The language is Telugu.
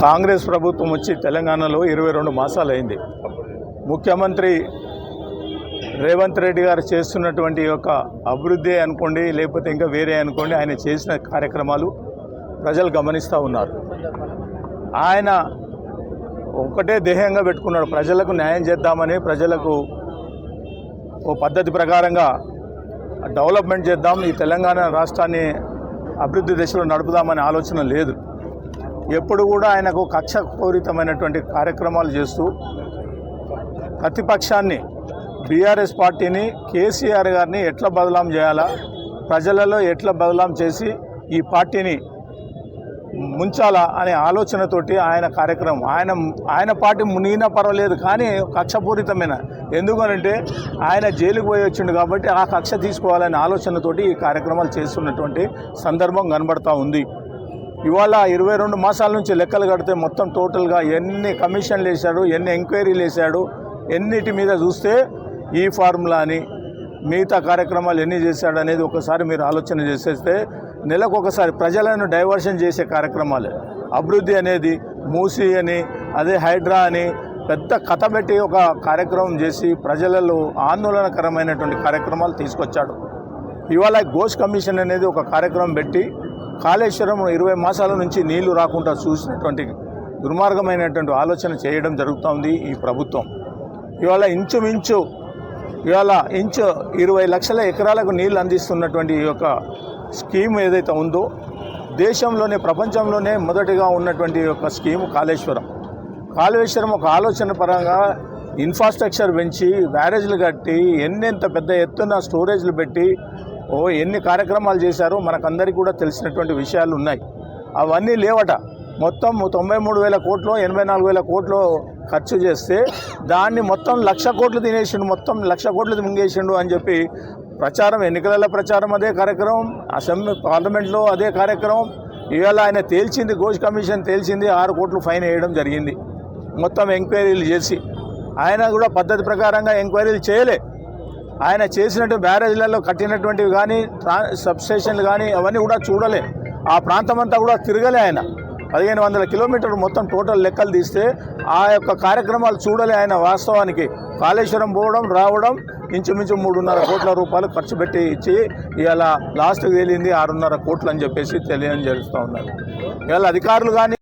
కాంగ్రెస్ ప్రభుత్వం వచ్చి తెలంగాణలో 22 మాసాలు అయింది. ముఖ్యమంత్రి రేవంత్ రెడ్డి గారు చేస్తున్నటువంటి యొక్క అభివృద్ధి అనుకోండి, లేకపోతే ఇంకా వేరే అనుకోండి, ఆయన చేసిన కార్యక్రమాలు ప్రజలు గమనిస్తూ ఉన్నారు. ఆయన ఒకటే ధ్యేయంగా పెట్టుకున్నాడు, ప్రజలకు న్యాయం చేద్దామని, ప్రజలకు ఓ పద్ధతి ప్రకారంగా డెవలప్మెంట్ చేద్దాం, ఈ తెలంగాణ రాష్ట్రాన్ని అభివృద్ధి దిశలో నడుపుదామనే ఆలోచన లేదు. ఎప్పుడు కూడా ఆయనకు కక్షపూరితమైనటువంటి కార్యక్రమాలు చేస్తూ ప్రతిపక్షాన్ని, బీఆర్ఎస్ పార్టీని, కేసీఆర్ గారిని ఎట్లా బదలాం చేయాలా, ప్రజలలో ఎట్లా బదలాం చేసి ఈ పార్టీని ముంచాలా అనే ఆలోచనతోటి ఆయన కార్యక్రమం, ఆయన పార్టీ మునిగినా పర్వాలేదు కానీ కక్షపూరితమైన, ఎందుకనంటే ఆయన జైలుకు పోయి వచ్చిండు కాబట్టి ఆ కక్ష తీసుకోవాలనే ఆలోచనతోటి ఈ కార్యక్రమాలు చేస్తున్నటువంటి సందర్భం కనబడతా ఉంది. ఇవాళ 22 మాసాల నుంచి లెక్కలు కడితే మొత్తం టోటల్గా ఎన్ని కమిషన్లు వేశాడు, ఎన్ని ఎంక్వైరీలు వేశాడు, ఎన్నిటి మీద చూస్తే ఈ ఫార్ములా అని మిగతా కార్యక్రమాలు ఎన్ని చేశాడు అనేది ఒకసారి మీరు ఆలోచన చేసేస్తే నెలకు ఒకసారి ప్రజలను డైవర్షన్ చేసే కార్యక్రమాలే. అభివృద్ధి అనేది మూసీ అని, అదే హైడ్రా అని పెద్ద కథ పెట్టి ఒక కార్యక్రమం చేసి ప్రజలలో ఆందోళనకరమైనటువంటి కార్యక్రమాలు తీసుకొచ్చాడు. ఇవాళ ఘోష్ కమిషన్ అనేది ఒక కార్యక్రమం పెట్టి కాళేశ్వరం 20 మాసాల నుంచి నీళ్లు రాకుండా చూసినటువంటి దుర్మార్గమైనటువంటి ఆలోచన చేయడం జరుగుతోంది ఈ ప్రభుత్వం. ఇవాళ ఇంచు 20 లక్షల ఎకరాలకు నీళ్లు అందిస్తున్నటువంటి ఈ యొక్క స్కీమ్ ఏదైతే ఉందో దేశంలోనే, ప్రపంచంలోనే మొదటిగా ఉన్నటువంటి యొక్క స్కీము కాళేశ్వరం ఒక ఆలోచన పరంగా ఇన్ఫ్రాస్ట్రక్చర్ పెంచి, బ్యారేజ్లు కట్టి, ఎంత పెద్ద ఎత్తున స్టోరేజ్లు పెట్టి ఎన్ని కార్యక్రమాలు చేశారో మనకందరికీ కూడా తెలిసినటువంటి విషయాలు ఉన్నాయి. అవన్నీ లేవట. మొత్తం 93,000 కోట్లు, 84,000 కోట్లు ఖర్చు చేస్తే దాన్ని మొత్తం 1,00,000 కోట్లు తినేసిండు, మొత్తం 1,00,000 కోట్లు మింగేసిండు అని చెప్పి ప్రచారం, ఎన్నికల ప్రచారం అదే కార్యక్రమం, అసెంబ్లీ పార్లమెంట్లో అదే కార్యక్రమం. ఇవాళ ఆయన తేల్చింది, ఘోష్ కమిషన్ తేల్చింది 6 కోట్లు ఫైన్ వేయడం జరిగింది. మొత్తం ఎంక్వైరీలు చేసి ఆయన కూడా పద్ధతి ప్రకారంగా ఎంక్వైరీలు చేయలే. ఆయన చేసినట్టు బ్యారేజ్లలో కట్టినటువంటివి కానీ, సబ్స్టేషన్లు కానీ అవన్నీ కూడా చూడలే. ఆ ప్రాంతం అంతా కూడా తిరగలే. ఆయన 1500 కిలోమీటర్లు మొత్తం టోటల్ లెక్కలు తీస్తే ఆ యొక్క కార్యక్రమాలు చూడలే. ఆయన వాస్తవానికి కాళేశ్వరం పోవడం రావడం ఇంచుమించు 3.5 కోట్ల రూపాయలు ఖర్చు పెట్టి ఇచ్చి ఇవాళ లాస్ట్కి తేలింది 6.5 కోట్లు అని చెప్పేసి తెలియజేస్తూ ఉన్నారు. ఇవాళ అధికారులు కానీ